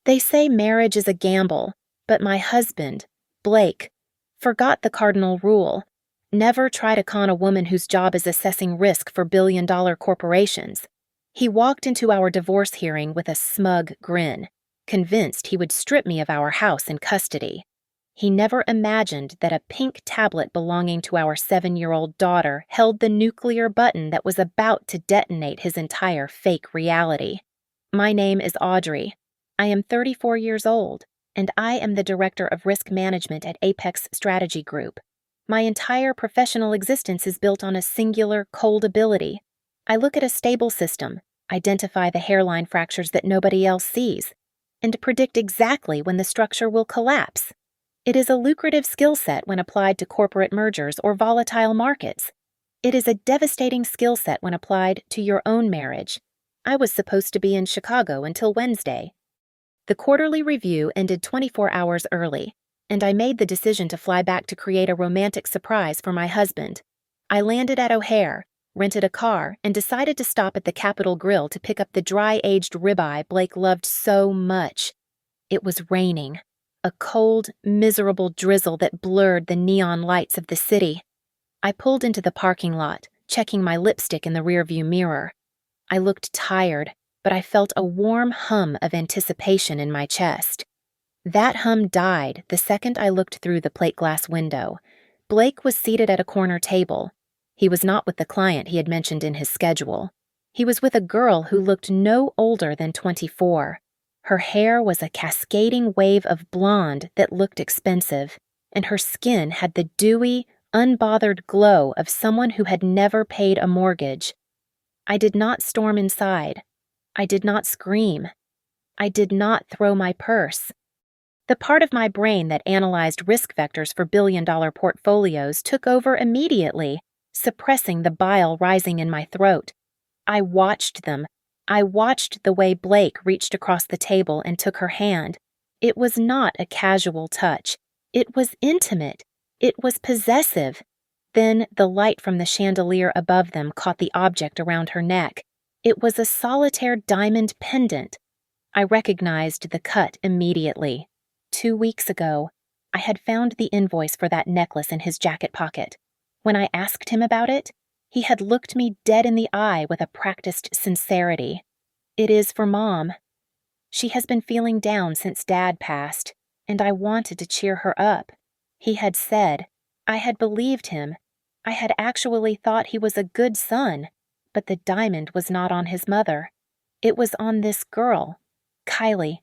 They say marriage is a gamble, but my husband, Blake, forgot the cardinal rule. Never try to con a woman whose job is assessing risk for billion-dollar corporations. He walked into our divorce hearing with a smug grin, convinced he would strip me of our house in custody. He never imagined that a pink tablet belonging to our 7-year-old daughter held the nuclear button that was about to detonate his entire fake reality. My name is Audrey. I am 34 years old, and I am the Director of Risk Management at Apex Strategy Group. My entire professional existence is built on a singular, cold ability. I look at a stable system, identify the hairline fractures that nobody else sees, and predict exactly when the structure will collapse. It is a lucrative skill set when applied to corporate mergers or volatile markets. It is a devastating skill set when applied to your own marriage. I was supposed to be in Chicago until Wednesday. The quarterly review ended 24 hours early, and I made the decision to fly back to create a romantic surprise for my husband. I landed at O'Hare, rented a car, and decided to stop at the Capitol Grill to pick up the dry-aged ribeye Blake loved so much. It was raining, a cold, miserable drizzle that blurred the neon lights of the city. I pulled into the parking lot, checking my lipstick in the rearview mirror. I looked tired, but I felt a warm hum of anticipation in my chest. That hum died the second I looked through the plate glass window. Blake was seated at a corner table. He was not with the client he had mentioned in his schedule. He was with a girl who looked no older than 24. Her hair was a cascading wave of blonde that looked expensive, and her skin had the dewy, unbothered glow of someone who had never paid a mortgage. I did not storm inside. I did not scream. I did not throw my purse. The part of my brain that analyzed risk vectors for billion-dollar portfolios took over immediately, suppressing the bile rising in my throat. I watched them. I watched the way Blake reached across the table and took her hand. It was not a casual touch. It was intimate. It was possessive. Then the light from the chandelier above them caught the object around her neck. It was a solitaire diamond pendant. I recognized the cut immediately. 2 weeks ago, I had found the invoice for that necklace in his jacket pocket. When I asked him about it, he had looked me dead in the eye with a practiced sincerity. It is for Mom. She has been feeling down since Dad passed, and I wanted to cheer her up. He had said, I had believed him. I had actually thought he was a good son, but the diamond was not on his mother. It was on this girl, Kylie.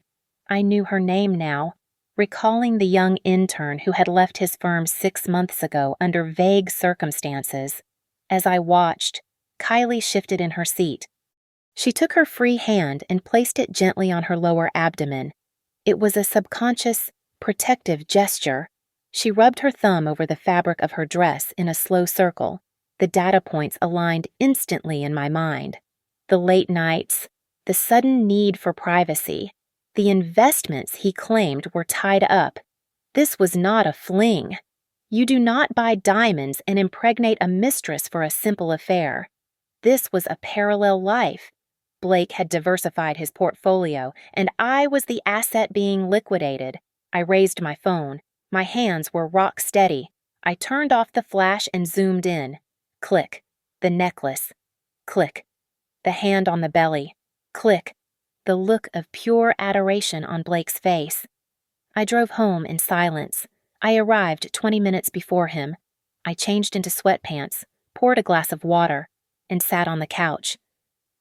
I knew her name now, recalling the young intern who had left his firm 6 months ago under vague circumstances. As I watched, Kylie shifted in her seat. She took her free hand and placed it gently on her lower abdomen. It was a subconscious, protective gesture. She rubbed her thumb over the fabric of her dress in a slow circle. The data points aligned instantly in my mind. The late nights, the sudden need for privacy, the investments he claimed were tied up. This was not a fling. You do not buy diamonds and impregnate a mistress for a simple affair. This was a parallel life. Blake had diversified his portfolio, and I was the asset being liquidated. I raised my phone. My hands were rock steady. I turned off the flash and zoomed in. Click. The necklace. Click. The hand on the belly. Click. The look of pure adoration on Blake's face. I drove home in silence. I arrived 20 minutes before him. I changed into sweatpants, poured a glass of water, and sat on the couch.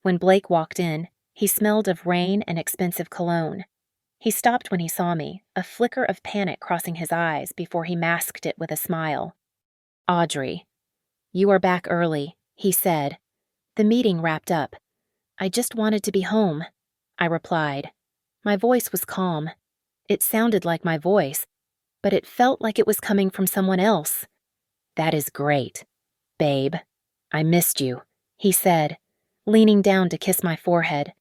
When Blake walked in, he smelled of rain and expensive cologne. He stopped when he saw me, a flicker of panic crossing his eyes before he masked it with a smile. Audrey, you are back early, he said. The meeting wrapped up. I just wanted to be home, I replied. My voice was calm. It sounded like my voice, but it felt like it was coming from someone else. That is great, babe. I missed you, he said, leaning down to kiss my forehead.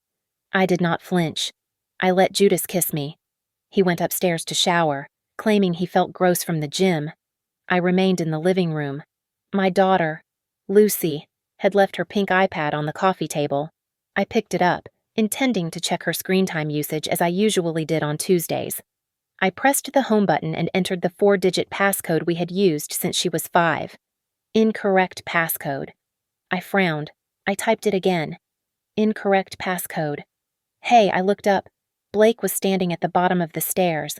I did not flinch. I let Judas kiss me. He went upstairs to shower, claiming he felt gross from the gym. I remained in the living room. My daughter, Lucy, had left her pink iPad on the coffee table. I picked it up, intending to check her screen time usage as I usually did on Tuesdays. I pressed the home button and entered the 4-digit passcode we had used since she was 5. Incorrect passcode. I frowned. I typed it again. Incorrect passcode. Hey, I looked up. Blake was standing at the bottom of the stairs.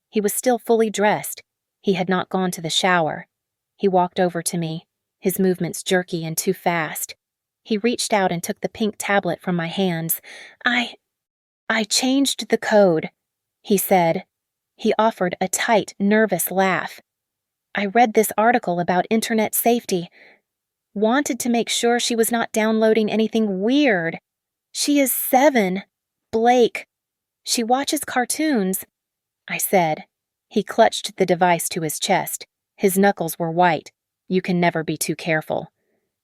He was still fully dressed. He had not gone to the shower. He walked over to me, his movements jerky and too fast. He reached out and took the pink tablet from my hands. I changed the code, he said. He offered a tight, nervous laugh. I read this article about internet safety. Wanted to make sure she was not downloading anything weird. She is 7. Blake. She watches cartoons, I said. He clutched the device to his chest. His knuckles were white. You can never be too careful.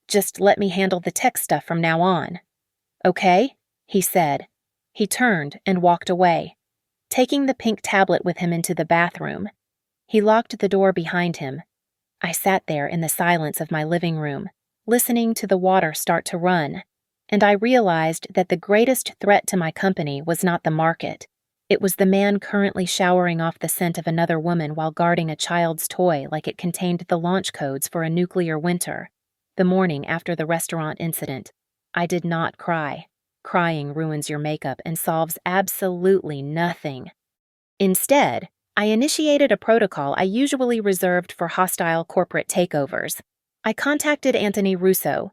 Just let me handle the tech stuff from now on. Okay, he said. He turned and walked away, taking the pink tablet with him into the bathroom. He locked the door behind him. I sat there in the silence of my living room, listening to the water start to run, and I realized that the greatest threat to my company was not the market. It was the man currently showering off the scent of another woman while guarding a child's toy like it contained the launch codes for a nuclear winter. The morning after the restaurant incident, I did not cry. Crying ruins your makeup and solves absolutely nothing. Instead, I initiated a protocol I usually reserved for hostile corporate takeovers. I contacted Anthony Russo.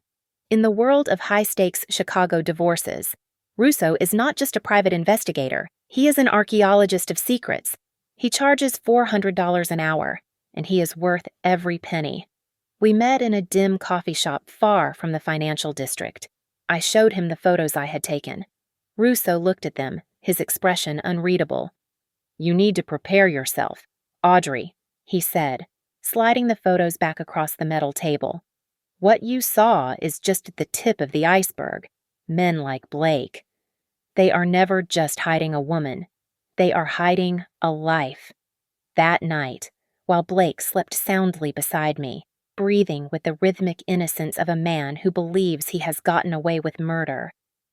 In the world of high-stakes Chicago divorces, Russo is not just a private investigator, he is an archaeologist of secrets. He charges $400 an hour, and he is worth every penny. We met in a dim coffee shop far from the financial district. I showed him the photos I had taken. Russo looked at them, his expression unreadable. You need to prepare yourself, Audrey, he said, sliding the photos back across the metal table. What you saw is just the tip of the iceberg. Men like Blake. They are never just hiding a woman. They are hiding a life. That night, while Blake slept soundly beside me, breathing with the rhythmic innocence of a man who believes he has gotten away with murder,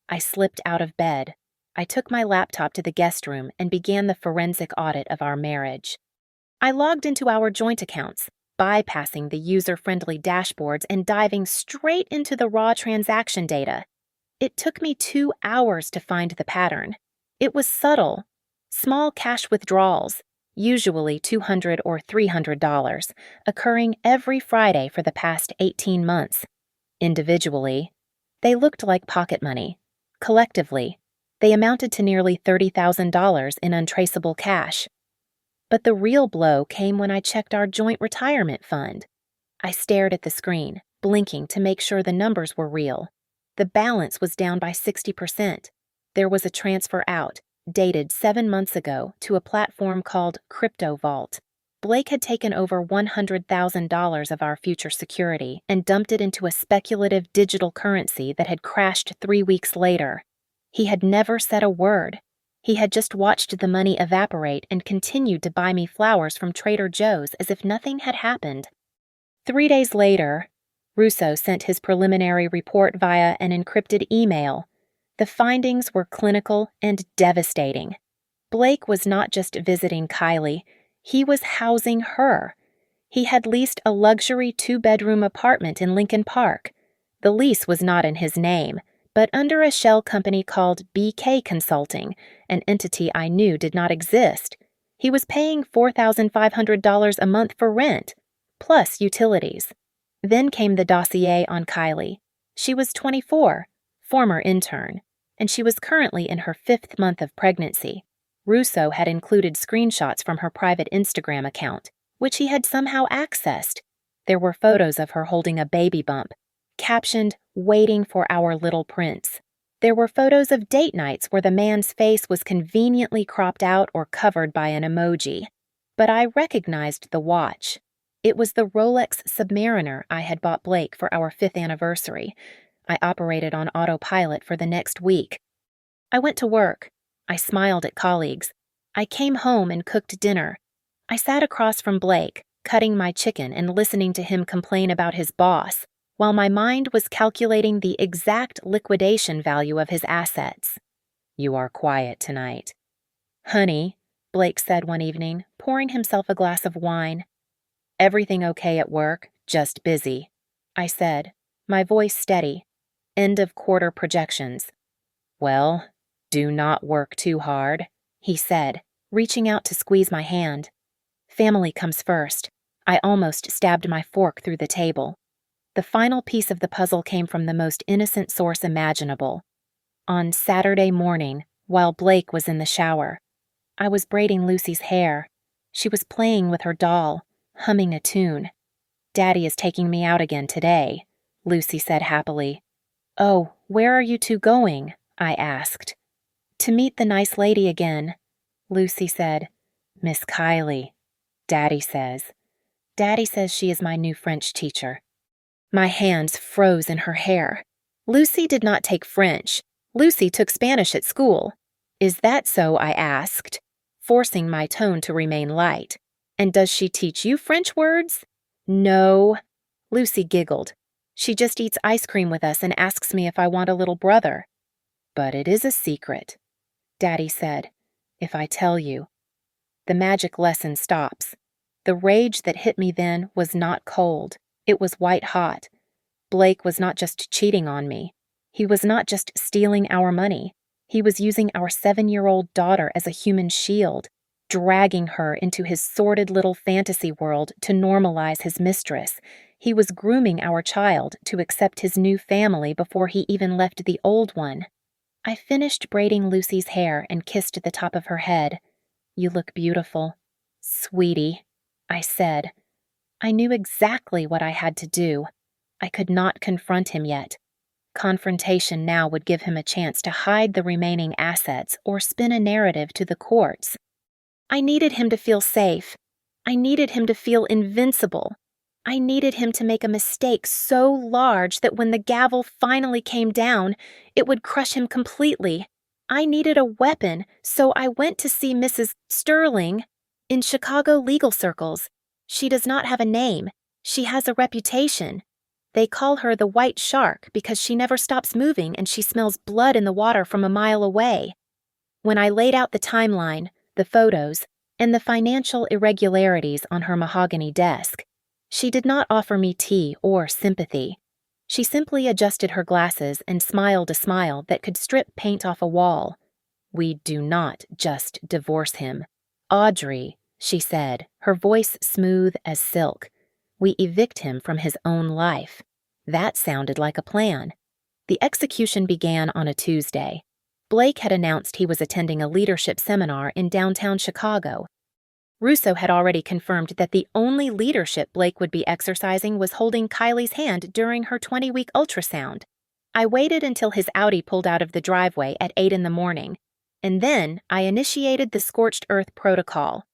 I slipped out of bed. I took my laptop to the guest room and began the forensic audit of our marriage. I logged into our joint accounts, bypassing the user-friendly dashboards and diving straight into the raw transaction data. It took me 2 hours to find the pattern. It was subtle. Small cash withdrawals, usually $200 or $300, occurring every Friday for the past 18 months. Individually, they looked like pocket money. Collectively, they amounted to nearly $30,000 in untraceable cash. But the real blow came when I checked our joint retirement fund. I stared at the screen, blinking to make sure the numbers were real. The balance was down by 60%. There was a transfer out, dated 7 months ago, to a platform called Crypto Vault. Blake had taken over $100,000 of our future security and dumped it into a speculative digital currency that had crashed 3 weeks later. He had never said a word. He had just watched the money evaporate and continued to buy me flowers from Trader Joe's as if nothing had happened. 3 days later, Russo sent his preliminary report via an encrypted email. The findings were clinical and devastating. Blake was not just visiting Kylie, he was housing her. He had leased a luxury 2-bedroom apartment in Lincoln Park. The lease was not in his name, but under a shell company called BK Consulting, an entity I knew did not exist. He was paying $4,500 a month for rent, plus utilities. Then came the dossier on Kylie. She was 24, former intern, and she was currently in her 5th month of pregnancy. Russo had included screenshots from her private Instagram account, which he had somehow accessed. There were photos of her holding a baby bump, captioned, "Waiting for our little prince." There were photos of date nights where the man's face was conveniently cropped out or covered by an emoji. But I recognized the watch. It was the Rolex Submariner I had bought Blake for our 5th anniversary. I operated on autopilot for the next week. I went to work. I smiled at colleagues. I came home and cooked dinner. I sat across from Blake, cutting my chicken and listening to him complain about his boss, while my mind was calculating the exact liquidation value of his assets. You are quiet tonight. Honey, Blake said one evening, pouring himself a glass of wine. Everything okay at work, just busy, I said, my voice steady. End of quarter projections. Well, do not work too hard, he said, reaching out to squeeze my hand. Family comes first. I almost stabbed my fork through the table. The final piece of the puzzle came from the most innocent source imaginable. On Saturday morning, while Blake was in the shower, I was braiding Lucy's hair. She was playing with her doll, humming a tune. Daddy is taking me out again today, Lucy said happily. Oh, where are you two going? I asked. To meet the nice lady again, Lucy said. Miss Kylie, Daddy says. Daddy says she is my new French teacher. My hands froze in her hair. Lucy did not take French. Lucy took Spanish at school. Is that so? I asked, forcing my tone to remain light. And does she teach you French words? No. Lucy giggled. She just eats ice cream with us and asks me if I want a little brother. But it is a secret, Daddy said, if I tell you. The magic lesson stops. The rage that hit me then was not cold. It was white hot. Blake was not just cheating on me. He was not just stealing our money. He was using our 7-year-old daughter as a human shield, dragging her into his sordid little fantasy world to normalize his mistress. He was grooming our child to accept his new family before he even left the old one. I finished braiding Lucy's hair and kissed the top of her head. You look beautiful. Sweetie, I said. I knew exactly what I had to do. I could not confront him yet. Confrontation now would give him a chance to hide the remaining assets or spin a narrative to the courts. I needed him to feel safe. I needed him to feel invincible. I needed him to make a mistake so large that when the gavel finally came down, it would crush him completely. I needed a weapon, so I went to see Mrs. Sterling in Chicago legal circles. She does not have a name. She has a reputation. They call her the White Shark because she never stops moving and she smells blood in the water from a mile away. When I laid out the timeline, the photos, and the financial irregularities on her mahogany desk, she did not offer me tea or sympathy. She simply adjusted her glasses and smiled a smile that could strip paint off a wall. We do not just divorce him. Audrey, she said, her voice smooth as silk. We evict him from his own life. That sounded like a plan. The execution began on a Tuesday. Blake had announced he was attending a leadership seminar in downtown Chicago. Russo had already confirmed that the only leadership Blake would be exercising was holding Kylie's hand during her 20-week ultrasound. I waited until his Audi pulled out of the driveway at 8 in the morning, and then I initiated the scorched earth protocol.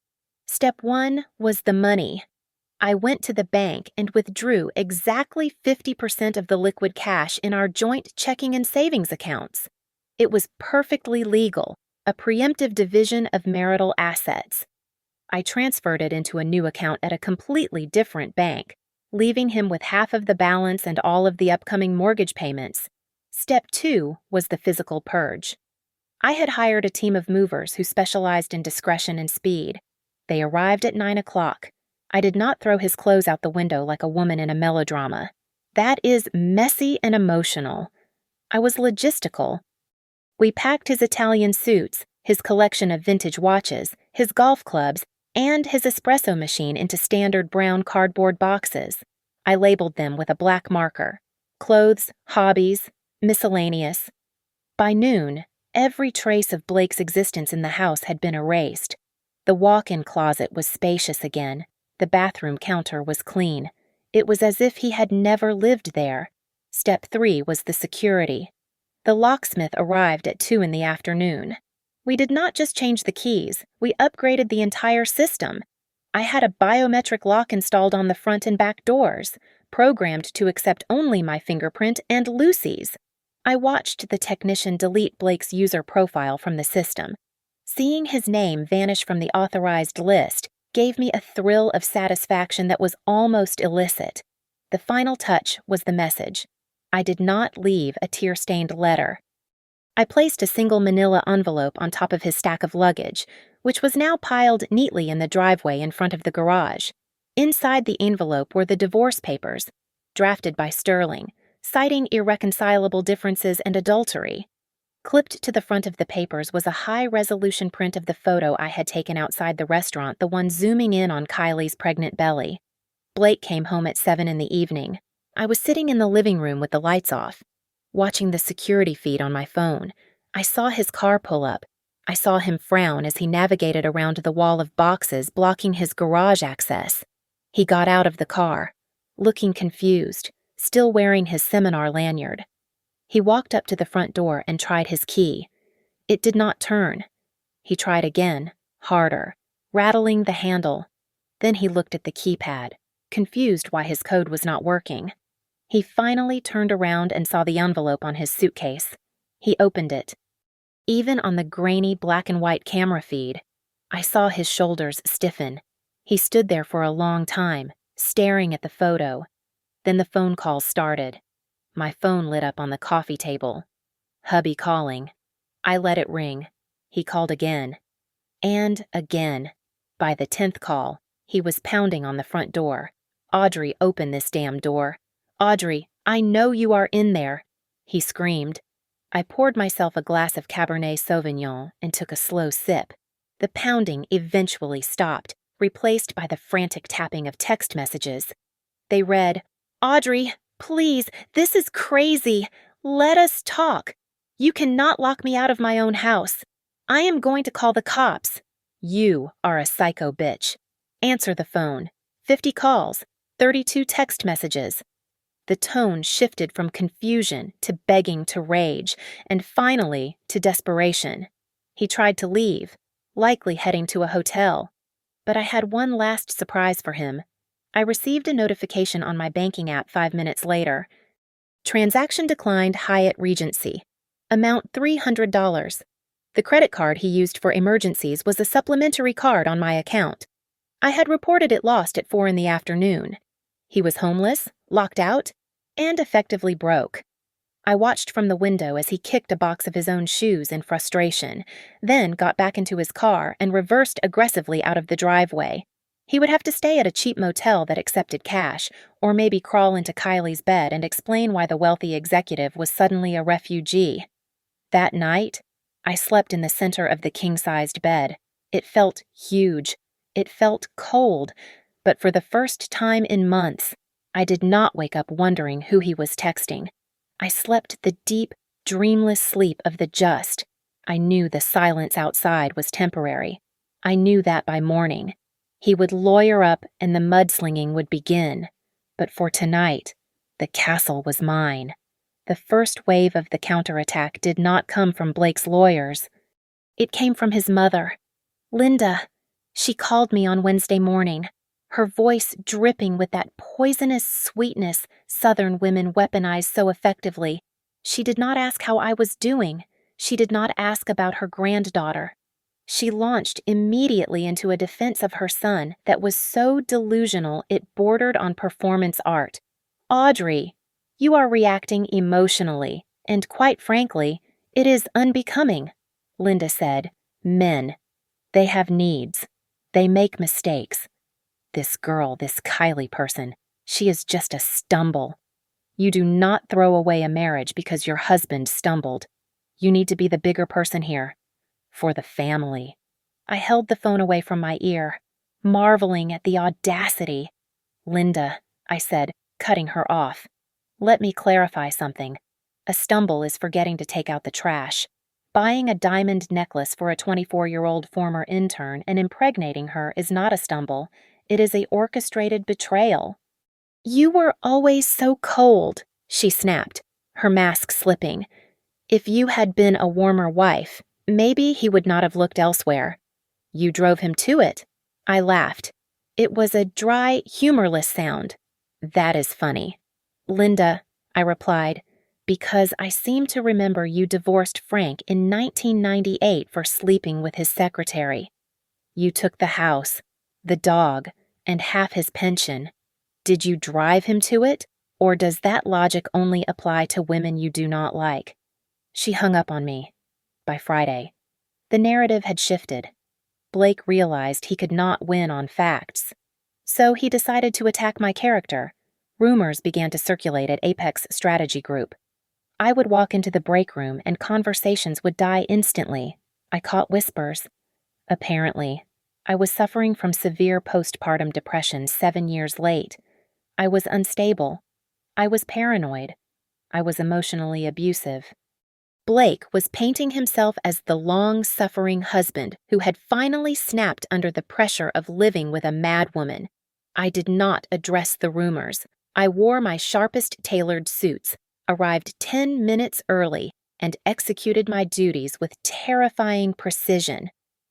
Step 1 was the money. I went to the bank and withdrew exactly 50% of the liquid cash in our joint checking and savings accounts. It was perfectly legal, a preemptive division of marital assets. I transferred it into a new account at a completely different bank, leaving him with half of the balance and all of the upcoming mortgage payments. Step 2 was the physical purge. I had hired a team of movers who specialized in discretion and speed. They arrived at 9 o'clock. I did not throw his clothes out the window like a woman in a melodrama. That is messy and emotional. I was logistical. We packed his Italian suits, his collection of vintage watches, his golf clubs, and his espresso machine into standard brown cardboard boxes. I labeled them with a black marker. Clothes, hobbies, miscellaneous. By noon, every trace of Blake's existence in the house had been erased. The walk-in closet was spacious again. The bathroom counter was clean. It was as if he had never lived there. Step 3 was the security. The locksmith arrived at 2 in the afternoon. We did not just change the keys, we upgraded the entire system. I had a biometric lock installed on the front and back doors, programmed to accept only my fingerprint and Lucy's. I watched the technician delete Blake's user profile from the system. Seeing his name vanish from the authorized list gave me a thrill of satisfaction that was almost illicit. The final touch was the message. I did not leave a tear-stained letter. I placed a single manila envelope on top of his stack of luggage, which was now piled neatly in the driveway in front of the garage. Inside the envelope were the divorce papers, drafted by Sterling, citing irreconcilable differences and adultery. Clipped to the front of the papers was a high-resolution print of the photo I had taken outside the restaurant, the one zooming in on Kylie's pregnant belly. Blake came home at 7 in the evening. I was sitting in the living room with the lights off, watching the security feed on my phone. I saw his car pull up. I saw him frown as he navigated around the wall of boxes blocking his garage access. He got out of the car, looking confused, still wearing his seminar lanyard. He walked up to the front door and tried his key. It did not turn. He tried again, harder, rattling the handle. Then he looked at the keypad, confused why his code was not working. He finally turned around and saw the envelope on his suitcase. He opened it. Even on the grainy black and white camera feed, I saw his shoulders stiffen. He stood there for a long time, staring at the photo. Then the phone call started. My phone lit up on the coffee table. Hubby calling. I let it ring. He called again. And again. By the 10th call, he was pounding on the front door. "Audrey, open this damn door. Audrey, I know you are in there," he screamed. I poured myself a glass of Cabernet Sauvignon and took a slow sip. The pounding eventually stopped, replaced by the frantic tapping of text messages. They read, "Audrey, please, this is crazy. Let us talk. You cannot lock me out of my own house. I am going to call the cops. You are a psycho bitch. Answer the phone. 50 calls, 32 text messages." The tone shifted from confusion to begging to rage, and finally to desperation. He tried to leave, likely heading to a hotel. But I had one last surprise for him. I received a notification on my banking app 5 minutes later. Transaction declined, Hyatt Regency. Amount $300. The credit card he used for emergencies was a supplementary card on my account. I had reported it lost at 4 in the afternoon. He was homeless, locked out, and effectively broke. I watched from the window as he kicked a box of his own shoes in frustration, then got back into his car and reversed aggressively out of the driveway. He would have to stay at a cheap motel that accepted cash, or maybe crawl into Kylie's bed and explain why the wealthy executive was suddenly a refugee. That night, I slept in the center of the king-sized bed. It felt huge. It felt cold, but for the first time in months, I did not wake up wondering who he was texting. I slept the deep, dreamless sleep of the just. I knew the silence outside was temporary. I knew that by morning. He would lawyer up and the mudslinging would begin. But for tonight, the castle was mine. The first wave of the counterattack did not come from Blake's lawyers. It came from his mother, Linda. She called me on Wednesday morning, her voice dripping with that poisonous sweetness Southern women weaponize so effectively. She did not ask how I was doing. She did not ask about her granddaughter. She launched immediately into a defense of her son that was so delusional it bordered on performance art. "Audrey, you are reacting emotionally, and quite frankly, it is unbecoming," Linda said. "Men. They have needs. They make mistakes. This girl, this Kylie person, she is just a stumble. You do not throw away a marriage because your husband stumbled. You need to be the bigger person here. For the family." I held the phone away from my ear, marveling at the audacity. "Linda," I said, cutting her off. "Let me clarify something. A stumble is forgetting to take out the trash. Buying a diamond necklace for a 24-year-old former intern and impregnating her is not a stumble. It is an orchestrated betrayal." "You were always so cold," she snapped, her mask slipping. "If you had been a warmer wife, maybe he would not have looked elsewhere." "You drove him to it." I laughed. It was a dry, humorless sound. "That is funny." "Linda," I replied, "because I seem to remember you divorced Frank in 1998 for sleeping with his secretary. You took the house, the dog, and half his pension. Did you drive him to it, or does that logic only apply to women you do not like?" She hung up on me. By Friday, the narrative had shifted. Blake realized he could not win on facts. So he decided to attack my character. Rumors began to circulate at Apex Strategy Group. I would walk into the break room and conversations would die instantly. I caught whispers. Apparently, I was suffering from severe postpartum depression 7 years late. I was unstable. I was paranoid. I was emotionally abusive. Blake was painting himself as the long-suffering husband who had finally snapped under the pressure of living with a madwoman. I did not address the rumors. I wore my sharpest tailored suits, arrived 10 minutes early, and executed my duties with terrifying precision.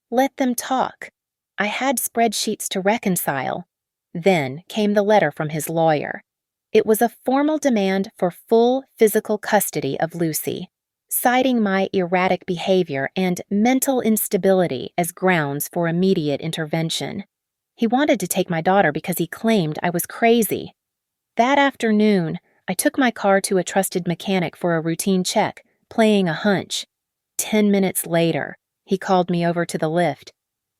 Let them talk. I had spreadsheets to reconcile. Then came the letter from his lawyer. It was a formal demand for full physical custody of Lucy, citing my erratic behavior and mental instability as grounds for immediate intervention. He wanted to take my daughter because he claimed I was crazy. That afternoon, I took my car to a trusted mechanic for a routine check, playing a hunch. 10 minutes later, he called me over to the lift.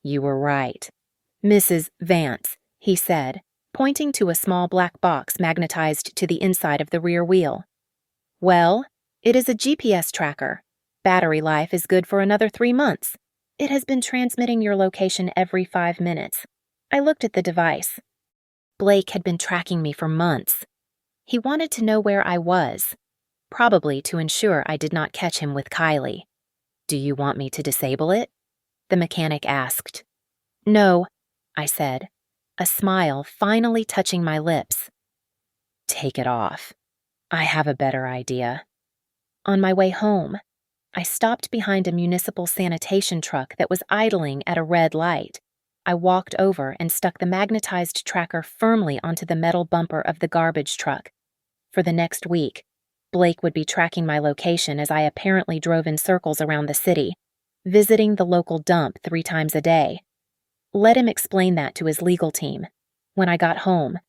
"You were right. Mrs. Vance," he said, pointing to a small black box magnetized to the inside of the rear wheel. "Well, it is a GPS tracker. Battery life is good for another 3 months. It has been transmitting your location every 5 minutes. I looked at the device. Blake had been tracking me for months. He wanted to know where I was, probably to ensure I did not catch him with Kylie. "Do you want me to disable it?" the mechanic asked. "No," I said, a smile finally touching my lips. "Take it off. I have a better idea." On my way home, I stopped behind a municipal sanitation truck that was idling at a red light. I walked over and stuck the magnetized tracker firmly onto the metal bumper of the garbage truck. For the next week, Blake would be tracking my location as I apparently drove in circles around the city, visiting the local dump 3 times a day. Let him explain that to his legal team. When I got home,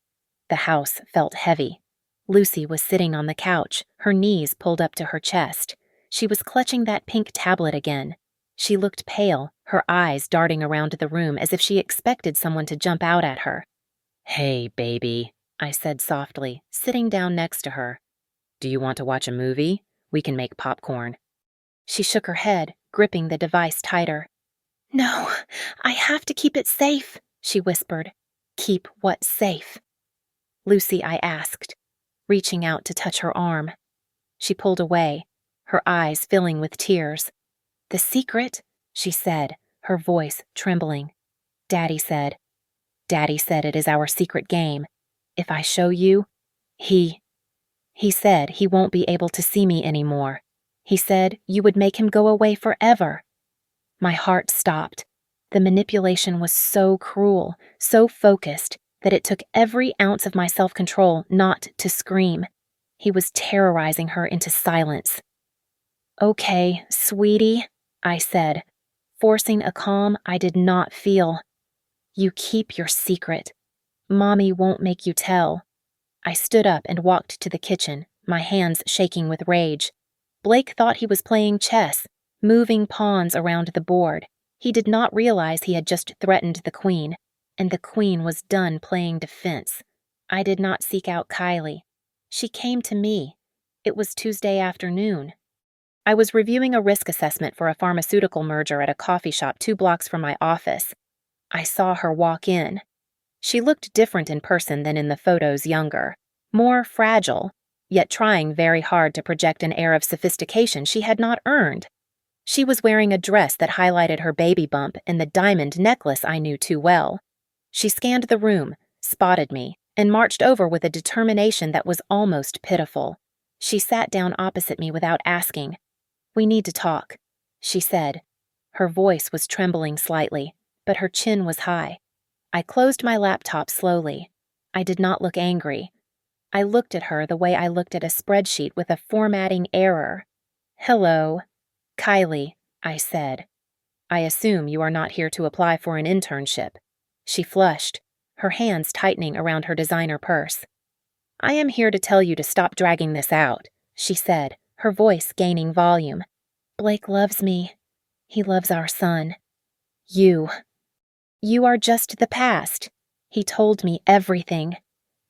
the house felt heavy. Lucy was sitting on the couch, her knees pulled up to her chest. She was clutching that pink tablet again. She looked pale, her eyes darting around the room as if she expected someone to jump out at her. "Hey, baby," I said softly, sitting down next to her. "Do you want to watch a movie? We can make popcorn." She shook her head, gripping the device tighter. "No, I have to keep it safe," she whispered. "Keep what safe?" "Lucy," I asked, reaching out to touch her arm. She pulled away, her eyes filling with tears. "The secret," she said, her voice trembling. Daddy said it is our secret game. If I show you, he said he won't be able to see me anymore. He said you would make him go away forever." My heart stopped. The manipulation was so cruel, so focused, that it took every ounce of my self-control not to scream. He was terrorizing her into silence. "Okay, sweetie," I said, forcing a calm I did not feel. "You keep your secret. Mommy won't make you tell." I stood up and walked to the kitchen, my hands shaking with rage. Blake thought he was playing chess, moving pawns around the board. He did not realize he had just threatened the queen, and the queen was done playing defense. I did not seek out Kylie. She came to me. It was Tuesday afternoon. I was reviewing a risk assessment for a pharmaceutical merger at a coffee shop 2 blocks from my office. I saw her walk in. She looked different in person than in the photos younger, more fragile, yet trying very hard to project an air of sophistication she had not earned. She was wearing a dress that highlighted her baby bump and the diamond necklace I knew too well. She scanned the room, spotted me, and marched over with a determination that was almost pitiful. She sat down opposite me without asking. "We need to talk," she said. Her voice was trembling slightly, but her chin was high. I closed my laptop slowly. I did not look angry. I looked at her the way I looked at a spreadsheet with a formatting error. "Hello, Kylie," I said. "I assume you are not here to apply for an internship." She flushed, her hands tightening around her designer purse. "I am here to tell you to stop dragging this out," she said, her voice gaining volume. "Blake loves me. He loves our son. You. You are just the past. He told me everything.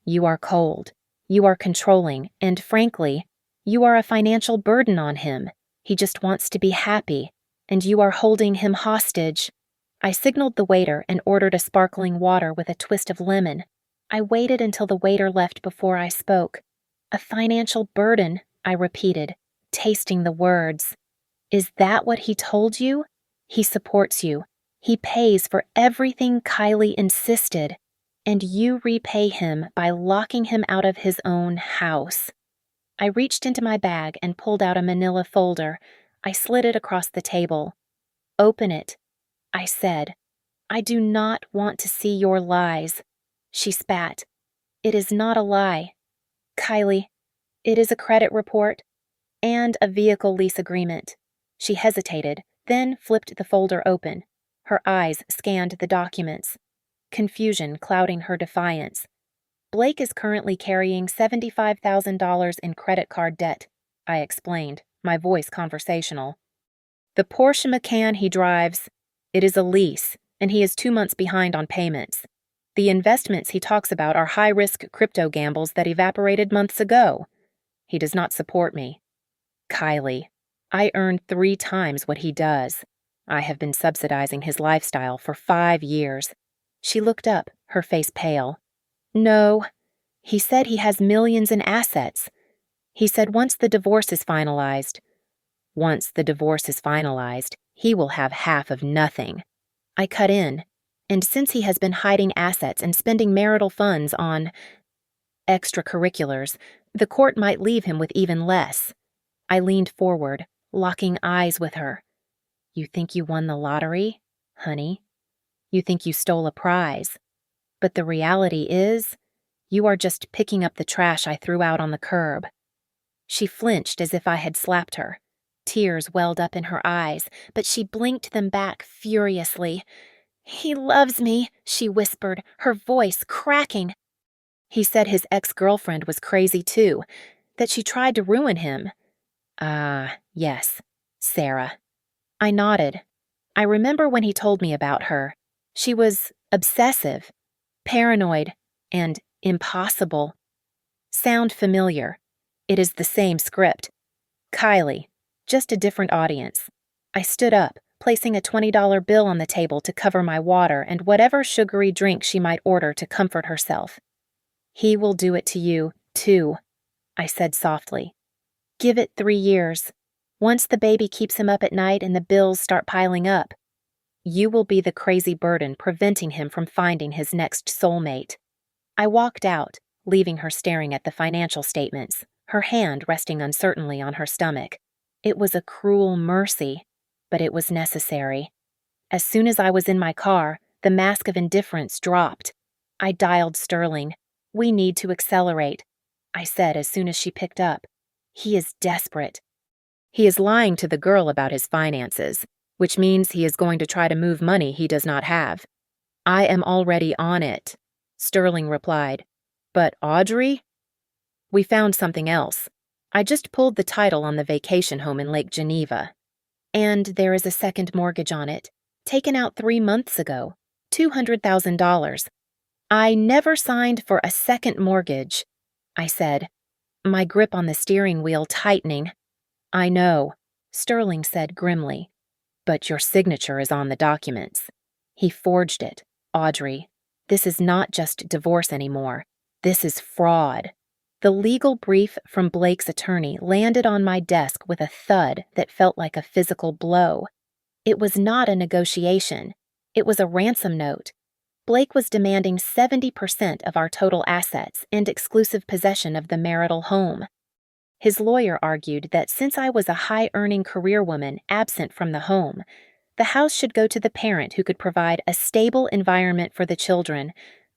You are cold. You are controlling, and frankly, you are a financial burden on him. He just wants to be happy, and you are holding him hostage." I signaled the waiter and ordered a sparkling water with a twist of lemon. I waited until the waiter left before I spoke. "A financial burden," I repeated, tasting the words. "Is that what he told you? He supports you. He pays for everything Kylie insisted, and you repay him by locking him out of his own house." I reached into my bag and pulled out a manila folder. I slid it across the table. "Open it," I said. "I do not want to see your lies." She spat. "It is not a lie. Kylie, it is a credit report and a vehicle lease agreement." She hesitated, then flipped the folder open. Her eyes scanned the documents, confusion clouding her defiance. "Blake is currently carrying $75,000 in credit card debt," I explained, my voice conversational. "The Porsche Macan he drives, it is a lease, and he is 2 months behind on payments. The investments he talks about are high-risk crypto gambles that evaporated months ago. He does not support me. Kylie, I earn 3 times what he does. I have been subsidizing his lifestyle for 5 years. She looked up, her face pale. "No, he said he has millions in assets. He said once the divorce is finalized, he will have half of nothing." I cut in, "And since he has been hiding assets and spending marital funds on extracurriculars, the court might leave him with even less." I leaned forward, locking eyes with her. "You think you won the lottery, honey? You think you stole a prize. But the reality is, you are just picking up the trash I threw out on the curb." She flinched as if I had slapped her. Tears welled up in her eyes, but she blinked them back furiously. "He loves me," she whispered, her voice cracking. "He said his ex-girlfriend was crazy too, that she tried to ruin him." "Ah, yes, Sarah." I nodded. I remember when he told me about her. She was obsessive, paranoid, and impossible. Sound familiar? It is the same script. Kylie, just a different audience. I stood up, placing a $20 bill on the table to cover my water and whatever sugary drink she might order to comfort herself. "He will do it to you, too," I said softly. "Give it 3 years. Once the baby keeps him up at night and the bills start piling up, you will be the crazy burden preventing him from finding his next soulmate." I walked out, leaving her staring at the financial statements, her hand resting uncertainly on her stomach. It was a cruel mercy, but it was necessary. As soon as I was in my car, the mask of indifference dropped. I dialed Sterling. "We need to accelerate," I said as soon as she picked up. "He is desperate. He is lying to the girl about his finances, which means he is going to try to move money he does not have." "I am already on it," Sterling replied. "But Audrey?" "We found something else. I just pulled the title on the vacation home in Lake Geneva. And there is a second mortgage on it, taken out 3 months ago, $200,000. I never signed for a second mortgage," I said, my grip on the steering wheel tightening. "I know," Sterling said grimly, "but your signature is on the documents. He forged it, Audrey. This is not just divorce anymore. This is fraud." The legal brief from Blake's attorney landed on my desk with a thud that felt like a physical blow. It was not a negotiation. It was a ransom note. Blake was demanding 70% of our total assets and exclusive possession of the marital home. His lawyer argued that since I was a high-earning career woman absent from the home, the house should go to the parent who could provide a stable environment for the children.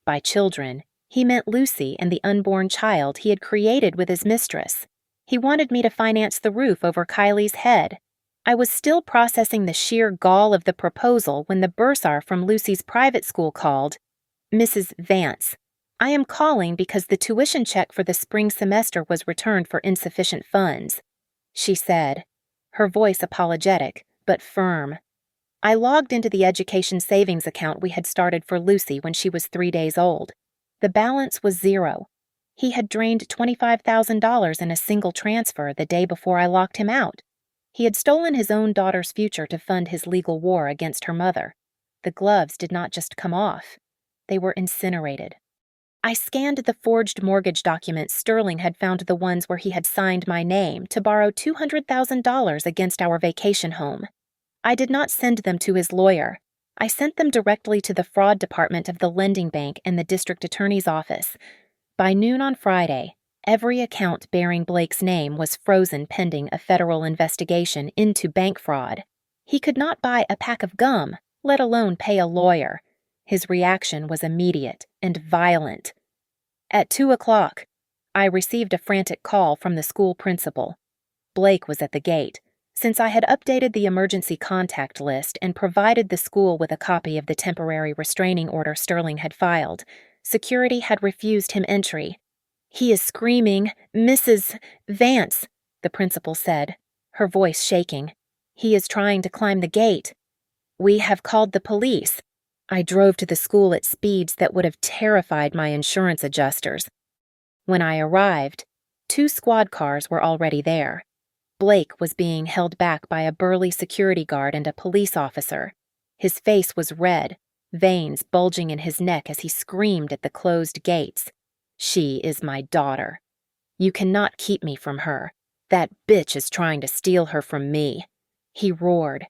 By children, he meant Lucy and the unborn child he had created with his mistress. He wanted me to finance the roof over Kylie's head. I was still processing the sheer gall of the proposal when the bursar from Lucy's private school called. "Mrs. Vance, I am calling because the tuition check for the spring semester was returned for insufficient funds. she said, her voice apologetic, but firm. I logged into the education savings account we had started for Lucy when she was 3 days old. The balance was zero. He had drained $25,000 in a single transfer the day before I locked him out. He had stolen his own daughter's future to fund his legal war against her mother. The gloves did not just come off. They were incinerated. I scanned the forged mortgage documents Sterling had found, the ones where he had signed my name to borrow $200,000 against our vacation home. I did not send them to his lawyer. I sent them directly to the fraud department of the lending bank and the district attorney's office. By noon on Friday, every account bearing Blake's name was frozen pending a federal investigation into bank fraud. He could not buy a pack of gum, let alone pay a lawyer. His reaction was immediate and violent. At 2:00, I received a frantic call from the school principal. Blake was at the gate. Since I had updated the emergency contact list and provided the school with a copy of the temporary restraining order Sterling had filed, security had refused him entry. "He is screaming, Mrs. Vance," the principal said, her voice shaking. "He is trying to climb the gate. We have called the police." I drove to the school at speeds that would have terrified my insurance adjusters. When I arrived, 2 squad cars were already there. Blake was being held back by a burly security guard and a police officer. His face was red, veins bulging in his neck as he screamed at the closed gates. "She is my daughter. You cannot keep me from her. That bitch is trying to steal her from me," he roared.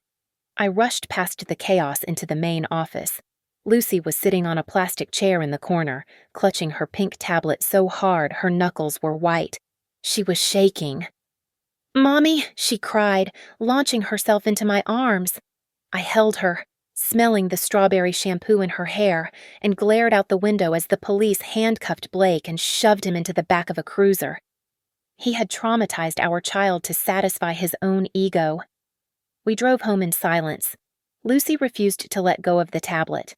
I rushed past the chaos into the main office. Lucy was sitting on a plastic chair in the corner, clutching her pink tablet so hard her knuckles were white. She was shaking. "Mommy," she cried, launching herself into my arms. I held her, smelling the strawberry shampoo in her hair, and glared out the window as the police handcuffed Blake and shoved him into the back of a cruiser. He had traumatized our child to satisfy his own ego. We drove home in silence. Lucy refused to let go of the tablet.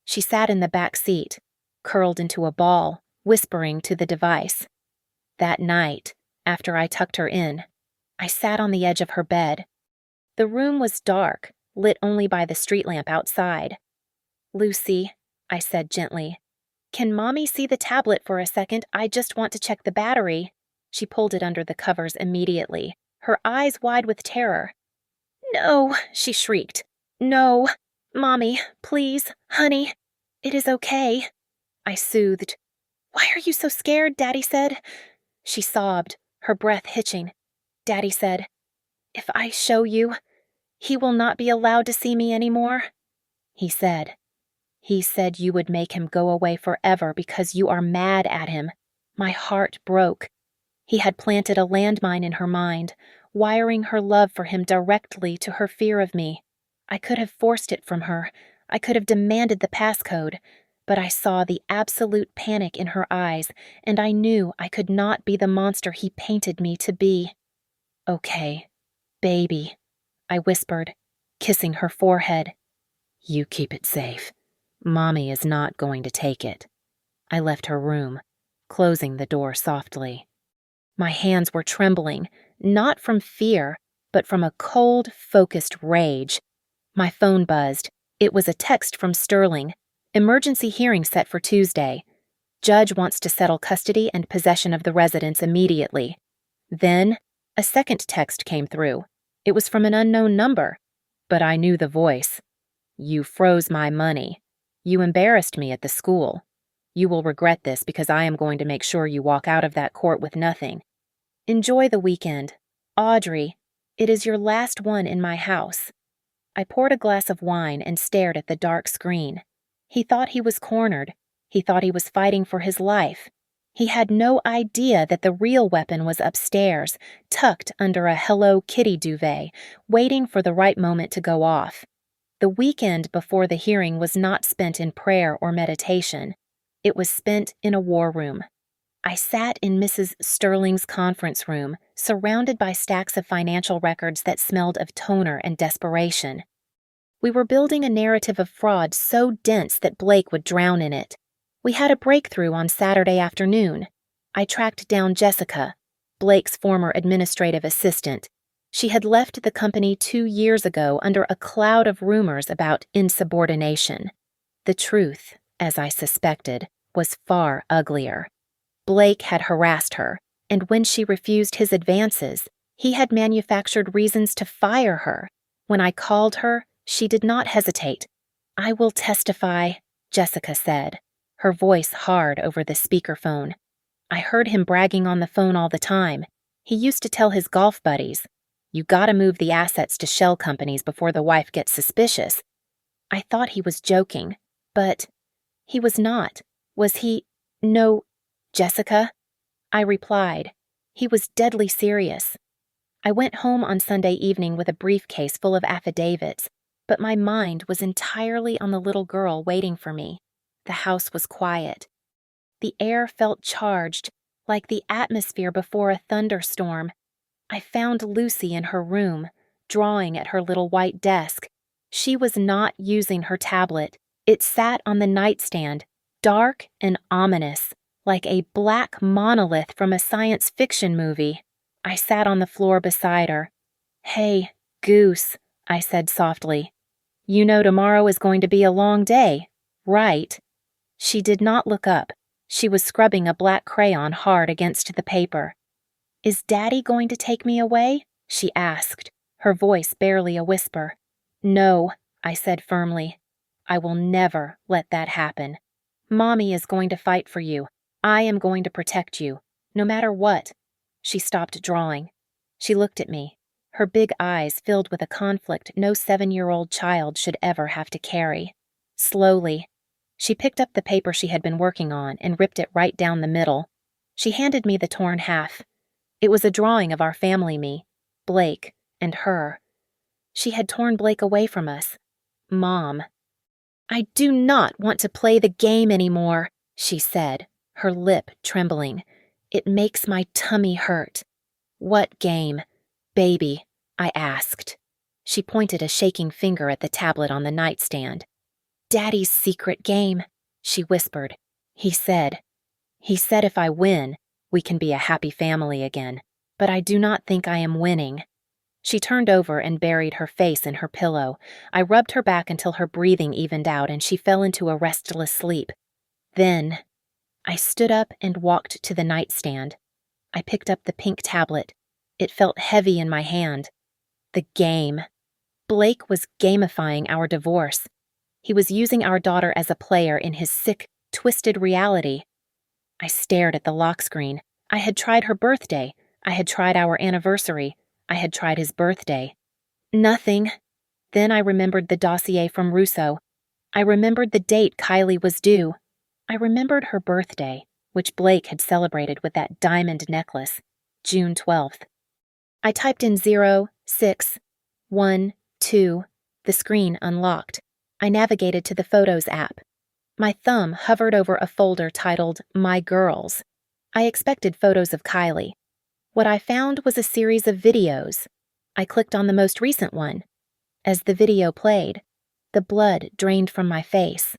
She sat in the back seat, curled into a ball, whispering to the device. That night, after I tucked her in, I sat on the edge of her bed. The room was dark, lit only by the street lamp outside. "Lucy," I said gently, "can Mommy see the tablet for a second? I just want to check the battery." She pulled it under the covers immediately, her eyes wide with terror. "No," she shrieked. "No. Mommy, please, honey. It is okay." I soothed. "Why are you so scared?" Daddy said. She sobbed, her breath hitching. Daddy said, "If I show you, he will not be allowed to see me anymore." He said you would make him go away forever because you are mad at him. My heart broke. He had planted a landmine in her mind, wiring her love for him directly to her fear of me. I could have forced it from her. I could have demanded the passcode, but I saw the absolute panic in her eyes, and I knew I could not be the monster he painted me to be. "Okay, baby," I whispered, kissing her forehead. "You keep it safe. Mommy is not going to take it." I left her room, closing the door softly. My hands were trembling, not from fear, but from a cold, focused rage. My phone buzzed. It was a text from Sterling. "Emergency hearing set for Tuesday. Judge wants to settle custody and possession of the residence immediately." Then, a second text came through. It was from an unknown number, but I knew the voice. "You froze my money. You embarrassed me at the school. You will regret this because I am going to make sure you walk out of that court with nothing. Enjoy the weekend. Audrey, it is your last one in my house." I poured a glass of wine and stared at the dark screen. He thought he was cornered. He thought he was fighting for his life. He had no idea that the real weapon was upstairs, tucked under a Hello Kitty duvet, waiting for the right moment to go off. The weekend before the hearing was not spent in prayer or meditation. It was spent in a war room. I sat in Mrs. Sterling's conference room, surrounded by stacks of financial records that smelled of toner and desperation. We were building a narrative of fraud so dense that Blake would drown in it. We had a breakthrough on Saturday afternoon. I tracked down Jessica, Blake's former administrative assistant. She had left the company 2 years ago under a cloud of rumors about insubordination. The truth, as I suspected, was far uglier. Blake had harassed her, and when she refused his advances, he had manufactured reasons to fire her. When I called her, she did not hesitate. "I will testify," Jessica said, her voice hard over the speakerphone. I heard him bragging on the phone all the time. He used to tell his golf buddies, "You gotta move the assets to shell companies before the wife gets suspicious." I thought he was joking, but he was not. Was he? "No, Jessica," I replied. He was deadly serious. I went home on Sunday evening with a briefcase full of affidavits, but my mind was entirely on the little girl waiting for me. The house was quiet. The air felt charged, like the atmosphere before a thunderstorm. I found Lucy in her room, drawing at her little white desk. She was not using her tablet. It sat on the nightstand, dark and ominous, like a black monolith from a science fiction movie. I sat on the floor beside her. "Hey, Goose," I said softly. "You know tomorrow is going to be a long day, right?" She did not look up. She was scrubbing a black crayon hard against the paper. "Is Daddy going to take me away?" she asked, her voice barely a whisper. "No," I said firmly. "I will never let that happen. Mommy is going to fight for you. I am going to protect you, no matter what." She stopped drawing. She looked at me, her big eyes filled with a conflict no 7-year-old child should ever have to carry. Slowly, she picked up the paper she had been working on and ripped it right down the middle. She handed me the torn half. It was a drawing of our family me, Blake, and her. She had torn Blake away from us. Mom. "I do not want to play the game anymore," she said, her lip trembling. "It makes my tummy hurt." "What game, baby?" I asked. She pointed a shaking finger at the tablet on the nightstand. "Daddy's secret game," she whispered. He said if I win, we can be a happy family again, but I do not think I am winning." She turned over and buried her face in her pillow. I rubbed her back until her breathing evened out and she fell into a restless sleep. Then I stood up and walked to the nightstand. I picked up the pink tablet. It felt heavy in my hand. The game. Blake was gamifying our divorce. He was using our daughter as a player in his sick, twisted reality. I stared at the lock screen. I had tried her birthday. I had tried our anniversary. I had tried his birthday. Nothing. Then I remembered the dossier from Russo. I remembered the date Kylie was due. I remembered her birthday, which Blake had celebrated with that diamond necklace, June 12th. I typed in 0, 6, 1, 2. The screen unlocked. I navigated to the Photos app. My thumb hovered over a folder titled My Girls. I expected photos of Kylie. What I found was a series of videos. I clicked on the most recent one. As the video played, the blood drained from my face.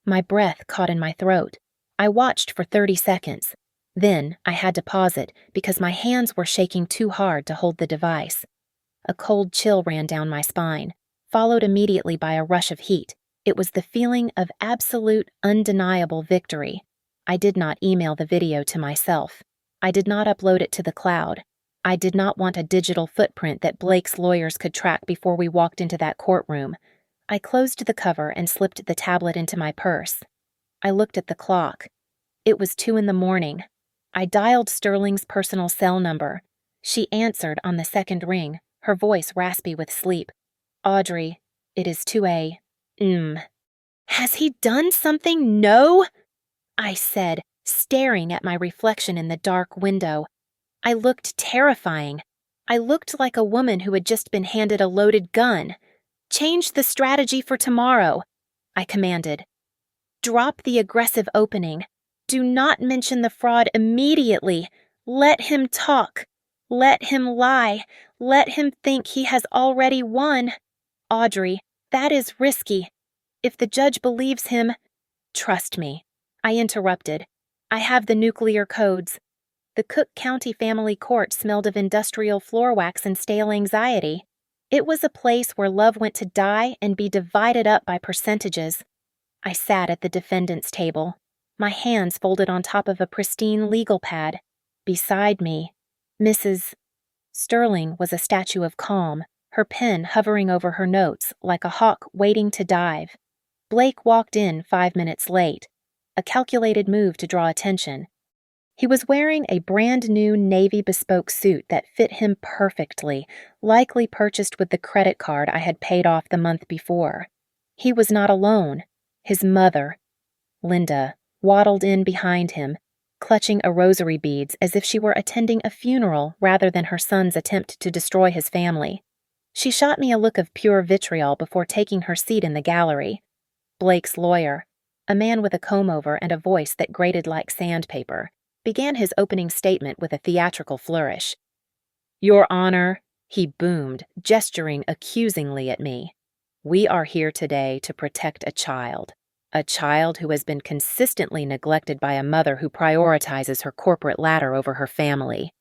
My breath caught in my throat. I watched for 30 seconds. Then I had to pause it because my hands were shaking too hard to hold the device. A cold chill ran down my spine, followed immediately by a rush of heat. It was the feeling of absolute, undeniable victory. I did not email the video to myself. I did not upload it to the cloud. I did not want a digital footprint that Blake's lawyers could track before we walked into that courtroom. I closed the cover and slipped the tablet into my purse. I looked at the clock. It was 2 a.m. I dialed Sterling's personal cell number. She answered on the second ring, her voice raspy with sleep. "Audrey, it is 2 a.m. "Has he done something? No?" I said, staring at my reflection in the dark window. I looked terrifying. I looked like a woman who had just been handed a loaded gun. "Change the strategy for tomorrow," I commanded. "Drop the aggressive opening. Do not mention the fraud immediately. Let him talk. Let him lie. Let him think he has already won. Audrey, that is risky. If the judge believes him..." "Trust me," I interrupted. "I have the nuclear codes." The Cook County Family Court smelled of industrial floor wax and stale anxiety. It was a place where love went to die and be divided up by percentages. I sat at the defendant's table, my hands folded on top of a pristine legal pad. Beside me, Mrs. Sterling was a statue of calm, her pen hovering over her notes like a hawk waiting to dive. Blake walked in 5 minutes late, a calculated move to draw attention. He was wearing a brand-new navy bespoke suit that fit him perfectly, likely purchased with the credit card I had paid off the month before. He was not alone. His mother, Linda, waddled in behind him, clutching a rosary beads as if she were attending a funeral rather than her son's attempt to destroy his family. She shot me a look of pure vitriol before taking her seat in the gallery. Blake's lawyer, a man with a comb-over and a voice that grated like sandpaper, began his opening statement with a theatrical flourish. "Your Honor," he boomed, gesturing accusingly at me, "we are here today to protect a child who has been consistently neglected by a mother who prioritizes her corporate ladder over her family.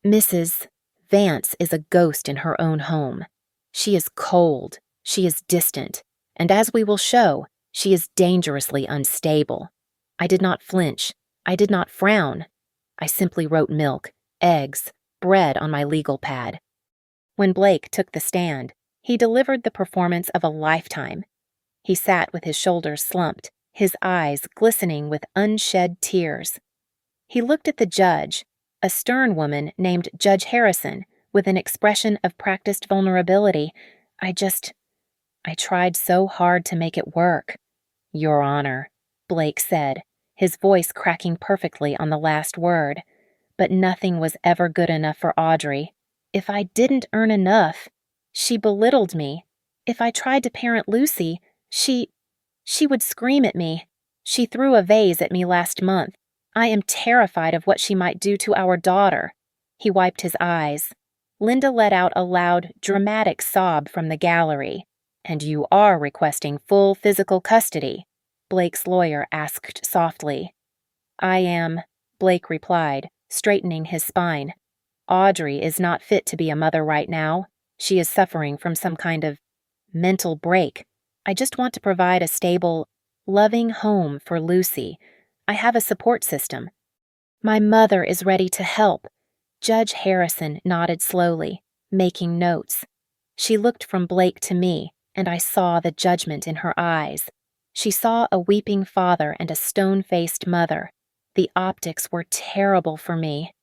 Mrs. Vance is a ghost in her own home. She is cold, she is distant, and as we will show, she is dangerously unstable." I did not flinch. I did not frown. I simply wrote milk, eggs, bread on my legal pad. When Blake took the stand, he delivered the performance of a lifetime. He sat with his shoulders slumped, his eyes glistening with unshed tears. He looked at the judge, a stern woman named Judge Harrison, with an expression of practiced vulnerability. I tried so hard to make it work. "Your Honor," Blake said, his voice cracking perfectly on the last word. But nothing was ever good enough for Audrey. If I didn't earn enough, she belittled me. If I tried to parent Lucy, she would scream at me. She threw a vase at me last month. I am terrified of what she might do to our daughter. He wiped his eyes. Linda let out a loud, dramatic sob from the gallery. "And you are requesting full physical custody?" Blake's lawyer asked softly. "I am," Blake replied, straightening his spine. "Audrey is not fit to be a mother right now. She is suffering from some kind of mental break. I just want to provide a stable, loving home for Lucy. I have a support system. My mother is ready to help." Judge Harrison nodded slowly, making notes. She looked from Blake to me, and I saw the judgment in her eyes. She saw a weeping father and a stone-faced mother. The optics were terrible for me.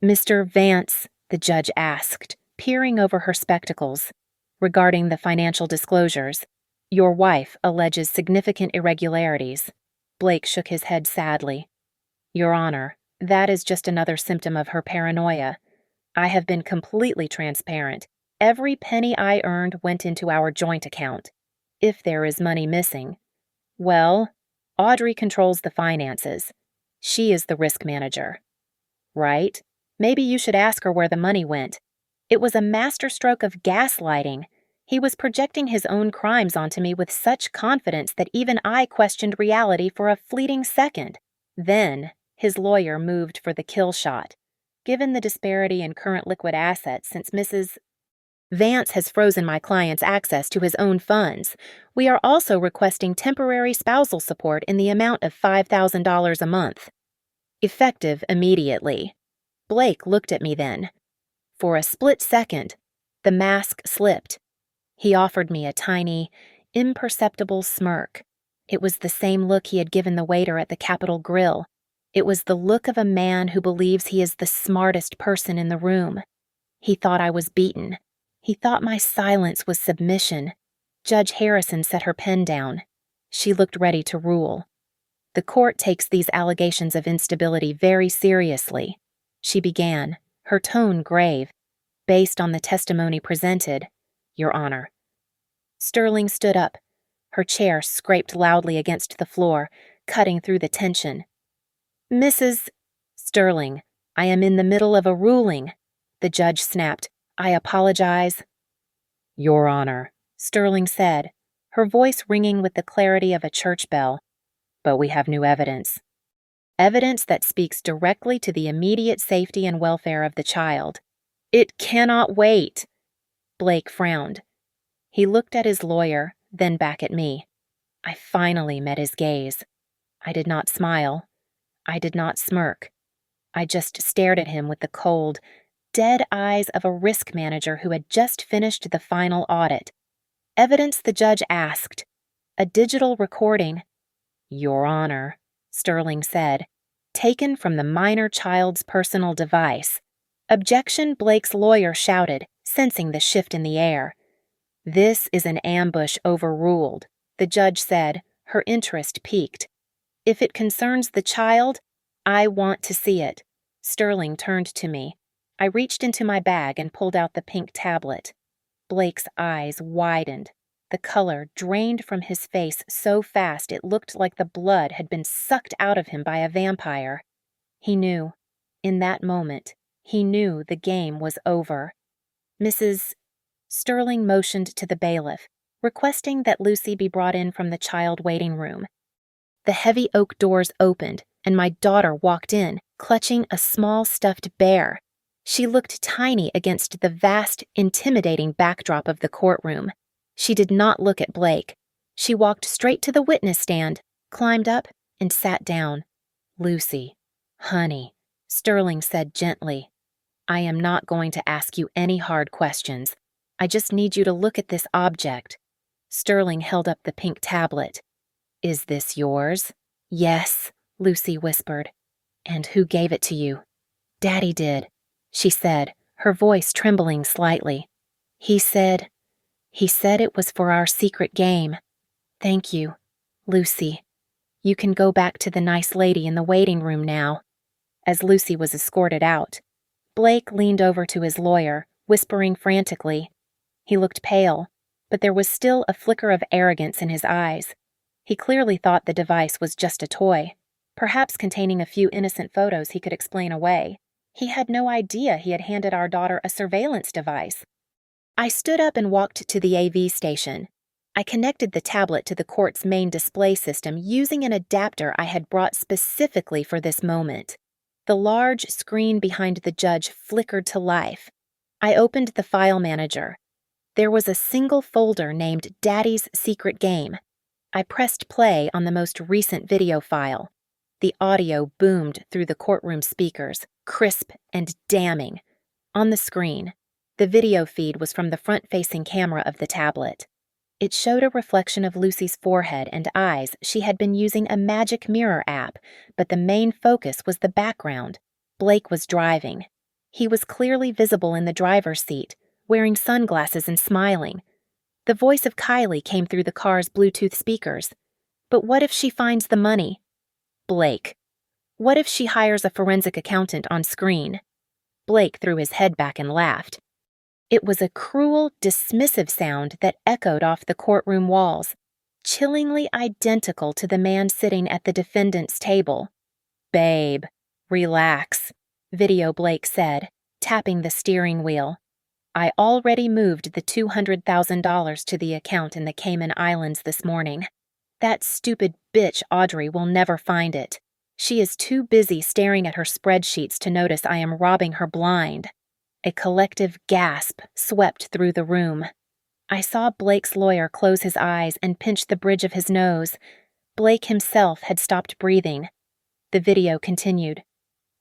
"Mr. Vance," the judge asked, peering over her spectacles, "regarding the financial disclosures, your wife alleges significant irregularities." Blake shook his head sadly. "Your Honor, that is just another symptom of her paranoia. I have been completely transparent. Every penny I earned went into our joint account. If there is money missing, well, Audrey controls the finances. She is the risk manager. Right? Maybe you should ask her where the money went. It was a masterstroke of gaslighting. He was projecting his own crimes onto me with such confidence that even I questioned reality for a fleeting second. Then, his lawyer moved for the kill shot. Given the disparity in current liquid assets since Mrs. Vance has frozen my client's access to his own funds, we are also requesting temporary spousal support in the amount of $5,000 a month. Effective immediately. Blake looked at me then. For a split second, the mask slipped. He offered me a tiny, imperceptible smirk. It was the same look he had given the waiter at the Capitol Grill. It was the look of a man who believes he is the smartest person in the room. He thought I was beaten. He thought my silence was submission. Judge Harrison set her pen down. She looked ready to rule. "The court takes these allegations of instability very seriously," she began, her tone grave. "Based on the testimony presented, Your Honor." Sterling stood up. Her chair scraped loudly against the floor, cutting through the tension. "Mrs. Sterling, I am in the middle of a ruling," the judge snapped. "I apologize." "Your Honor," Sterling said, her voice ringing with the clarity of a church bell, "but we have new evidence." Evidence that speaks directly to the immediate safety and welfare of the child. It cannot wait. Blake frowned. He looked at his lawyer, then back at me. I finally met his gaze. I did not smile. I did not smirk. I just stared at him with the cold, dead eyes of a risk manager who had just finished the final audit. Evidence, the judge asked. A digital recording. Your Honor, Sterling said, taken from the minor child's personal device. Objection, Blake's lawyer shouted, sensing the shift in the air. This is an ambush overruled, the judge said, her interest piqued. If it concerns the child, I want to see it. Sterling turned to me. I reached into my bag and pulled out the pink tablet. Blake's eyes widened. The color drained from his face so fast it looked like the blood had been sucked out of him by a vampire. He knew. In that moment, he knew the game was over. Mrs. Sterling motioned to the bailiff, requesting that Lucy be brought in from the child waiting room. The heavy oak doors opened, and my daughter walked in, clutching a small stuffed bear. She looked tiny against the vast, intimidating backdrop of the courtroom. She did not look at Blake. She walked straight to the witness stand, climbed up, and sat down. Lucy, honey, Sterling said gently, I am not going to ask you any hard questions. I just need you to look at this object. Sterling held up the pink tablet. Is this yours? Yes, Lucy whispered. And who gave it to you? Daddy did, she said, her voice trembling slightly. He said it was for our secret game. Thank you, Lucy. You can go back to the nice lady in the waiting room now. As Lucy was escorted out, Blake leaned over to his lawyer, whispering frantically. He looked pale, but there was still a flicker of arrogance in his eyes. He clearly thought the device was just a toy, perhaps containing a few innocent photos he could explain away. He had no idea he had handed our daughter a surveillance device. I stood up and walked to the AV station. I connected the tablet to the court's main display system using an adapter I had brought specifically for this moment. The large screen behind the judge flickered to life. I opened the file manager. There was a single folder named Daddy's Secret Game. I pressed play on the most recent video file. The audio boomed through the courtroom speakers, crisp and damning. On the screen, the video feed was from the front-facing camera of the tablet. It showed a reflection of Lucy's forehead and eyes. She had been using a magic mirror app, but the main focus was the background. Blake was driving. He was clearly visible in the driver's seat, wearing sunglasses and smiling. The voice of Kylie came through the car's Bluetooth speakers. But what if she finds the money? Blake. What if she hires a forensic accountant on screen? Blake threw his head back and laughed. It was a cruel, dismissive sound that echoed off the courtroom walls, chillingly identical to the man sitting at the defendant's table. Babe, relax, Video Blake said, tapping the steering wheel. I already moved the $200,000 to the account in the Cayman Islands this morning. That stupid bitch Audrey will never find it. She is too busy staring at her spreadsheets to notice I am robbing her blind. A collective gasp swept through the room. I saw Blake's lawyer close his eyes and pinch the bridge of his nose. Blake himself had stopped breathing. The video continued.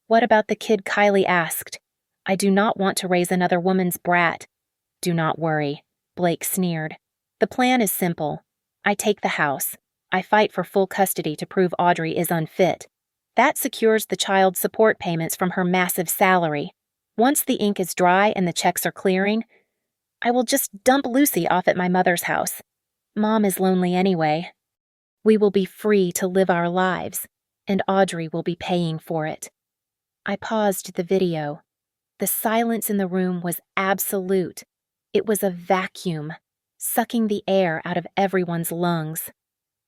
What about the kid Kylie asked? I do not want to raise another woman's brat. Do not worry, Blake sneered. The plan is simple. I take the house. I fight for full custody to prove Audrey is unfit. That secures the child support payments from her massive salary. Once the ink is dry and the checks are clearing, I will just dump Lucy off at my mother's house. Mom is lonely anyway. We will be free to live our lives, and Audrey will be paying for it. I paused the video. The silence in the room was absolute. It was a vacuum, sucking the air out of everyone's lungs.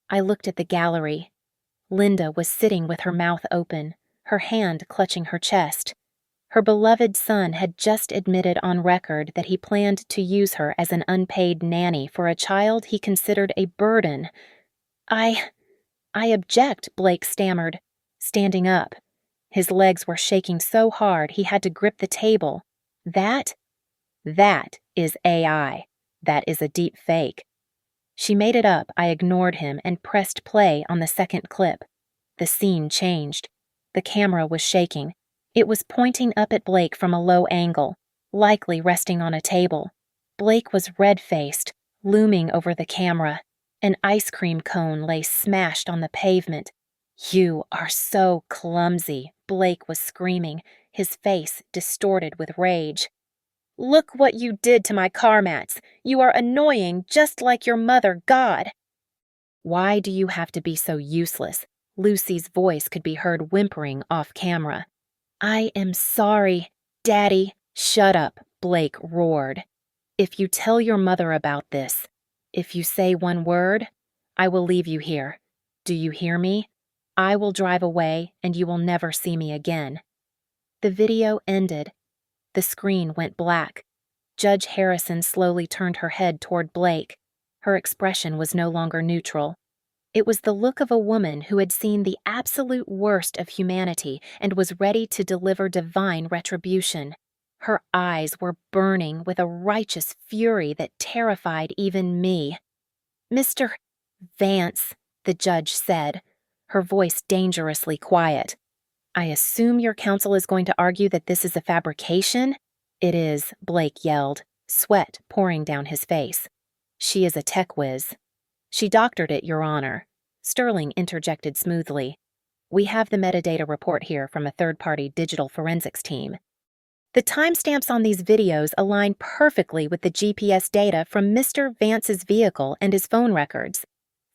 I looked at the gallery. Linda was sitting with her mouth open, her hand clutching her chest. Her beloved son had just admitted on record that he planned to use her as an unpaid nanny for a child he considered a burden. I object, Blake stammered. standing up. His legs were shaking so hard he had to grip the table. That is AI. That is a deep fake. She made it up. I ignored him and pressed play on the second clip. The scene changed. The camera was shaking. It was pointing up at Blake from a low angle, likely resting on a table. Blake was red-faced, looming over the camera. An ice cream cone lay smashed on the pavement. "You are so clumsy," Blake was screaming, his face distorted with rage. "Look what you did to my car mats. You are annoying just like your mother, God." "Why do you have to be so useless?" Lucy's voice could be heard whimpering off camera. "I am sorry, Daddy." "Shut up," Blake roared. "If you tell your mother about this, if you say one word, I will leave you here. Do you hear me? I will drive away and you will never see me again." The video ended. The screen went black. Judge Harrison slowly turned her head toward Blake. Her expression was no longer neutral. It was the look of a woman who had seen the absolute worst of humanity and was ready to deliver divine retribution. Her eyes were burning with a righteous fury that terrified even me. "Mr. Vance," the judge said, her voice dangerously quiet. "I assume your counsel is going to argue that this is a fabrication?" "It is," Blake yelled, sweat pouring down his face. "She is a tech whiz." "She doctored it, Your Honor," Sterling interjected smoothly. "We have the metadata report here from a third-party digital forensics team." The timestamps on these videos align perfectly with the GPS data from Mr. Vance's vehicle and his phone records.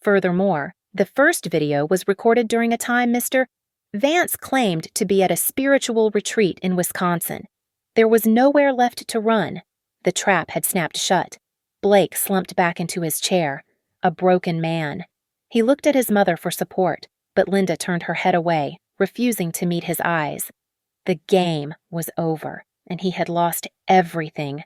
Furthermore, the first video was recorded during a time Mr. Vance claimed to be at a spiritual retreat in Wisconsin. There was nowhere left to run. The trap had snapped shut. Blake slumped back into his chair, a broken man. He looked at his mother for support, but Linda turned her head away, refusing to meet his eyes. The game was over, and he had lost everything.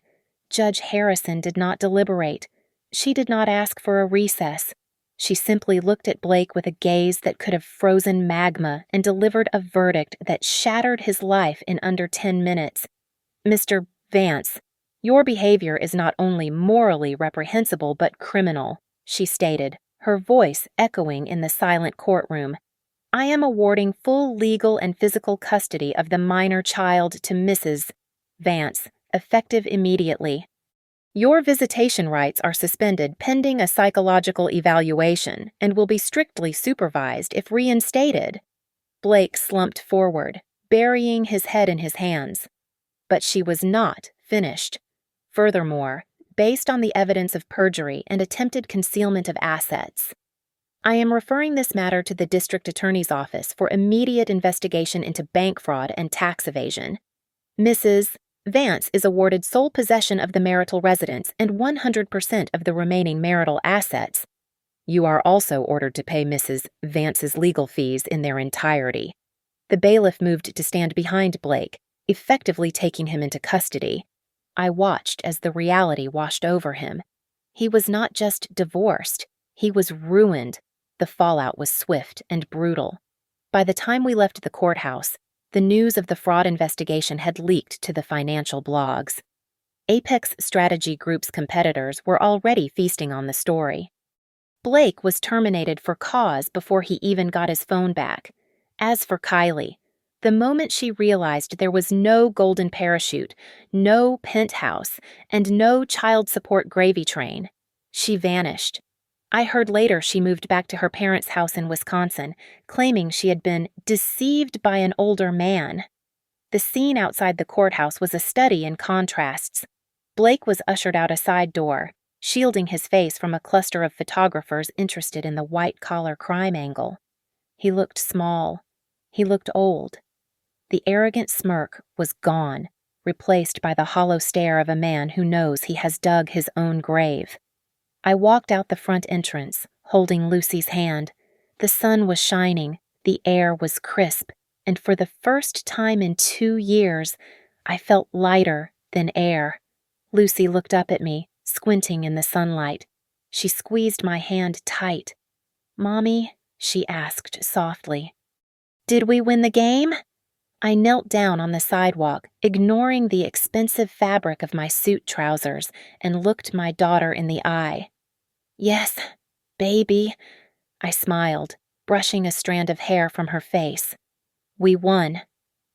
Judge Harrison did not deliberate. She did not ask for a recess. She simply looked at Blake with a gaze that could have frozen magma and delivered a verdict that shattered his life in under 10 minutes. "Mr. Vance, your behavior is not only morally reprehensible but criminal," she stated, her voice echoing in the silent courtroom. "I am awarding full legal and physical custody of the minor child to Mrs. Vance, effective immediately. Your visitation rights are suspended pending a psychological evaluation and will be strictly supervised if reinstated." Blake slumped forward, burying his head in his hands. But she was not finished. Furthermore, based on the evidence of perjury and attempted concealment of assets, I am referring this matter to the District Attorney's Office for immediate investigation into bank fraud and tax evasion. Mrs. Vance is awarded sole possession of the marital residence and 100% of the remaining marital assets. You are also ordered to pay Mrs. Vance's legal fees in their entirety. The bailiff moved to stand behind Blake, effectively taking him into custody. I watched as the reality washed over him. He was not just divorced, he was ruined. The fallout was swift and brutal. By the time we left the courthouse, the news of the fraud investigation had leaked to the financial blogs. Apex Strategy Group's competitors were already feasting on the story. Blake was terminated for cause before he even got his phone back. As for Kylie, the moment she realized there was no golden parachute, no penthouse, and no child support gravy train, she vanished. I heard later she moved back to her parents' house in Wisconsin, claiming she had been deceived by an older man. The scene outside the courthouse was a study in contrasts. Blake was ushered out a side door, shielding his face from a cluster of photographers interested in the white-collar crime angle. He looked small. He looked old. The arrogant smirk was gone, replaced by the hollow stare of a man who knows he has dug his own grave. I walked out the front entrance, holding Lucy's hand. The sun was shining, the air was crisp, and for the first time in 2 years, I felt lighter than air. Lucy looked up at me, squinting in the sunlight. She squeezed my hand tight. "Mommy?" she asked softly. Did we win the game? I knelt down on the sidewalk, ignoring the expensive fabric of my suit trousers, and looked my daughter in the eye. Yes, baby, I smiled, brushing a strand of hair from her face. We won.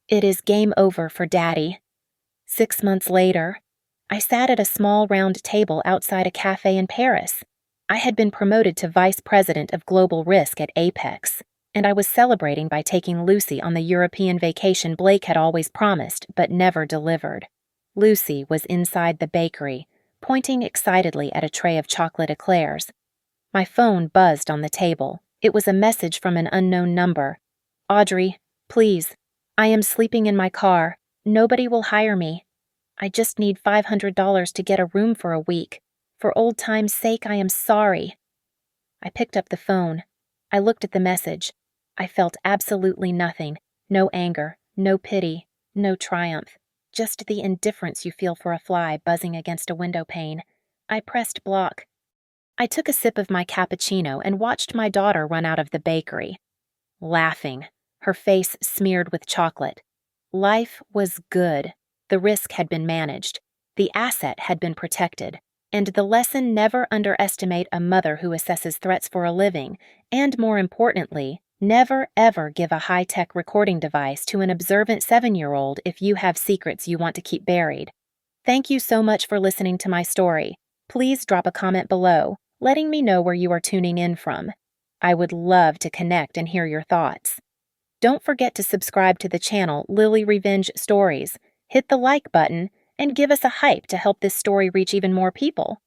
It is game over for Daddy. 6 months later, I sat at a small round table outside a cafe in Paris. I had been promoted to Vice President of Global Risk at Apex, and I was celebrating by taking Lucy on the European vacation Blake had always promised but never delivered. Lucy was inside the bakery, pointing excitedly at a tray of chocolate eclairs. My phone buzzed on the table. It was a message from an unknown number. Audrey, please. I am sleeping in my car. Nobody will hire me. I just need $500 to get a room for a week. For old time's sake, I am sorry. I picked up the phone. I looked at the message. I felt absolutely nothing. No anger, no pity, no triumph. Just the indifference you feel for a fly buzzing against a window pane. I pressed block. I took a sip of my cappuccino and watched my daughter run out of the bakery, laughing, her face smeared with chocolate. Life was good. The risk had been managed. The asset had been protected. And the lesson: never underestimate a mother who assesses threats for a living, and more importantly, never ever give a high-tech recording device to an observant 7-year-old if you have secrets you want to keep buried. Thank you so much for listening to my story. Please drop a comment below, letting me know where you are tuning in from. I would love to connect and hear your thoughts. Don't forget to subscribe to the channel Lily Revenge Stories, hit the like button, and give us a hype to help this story reach even more people.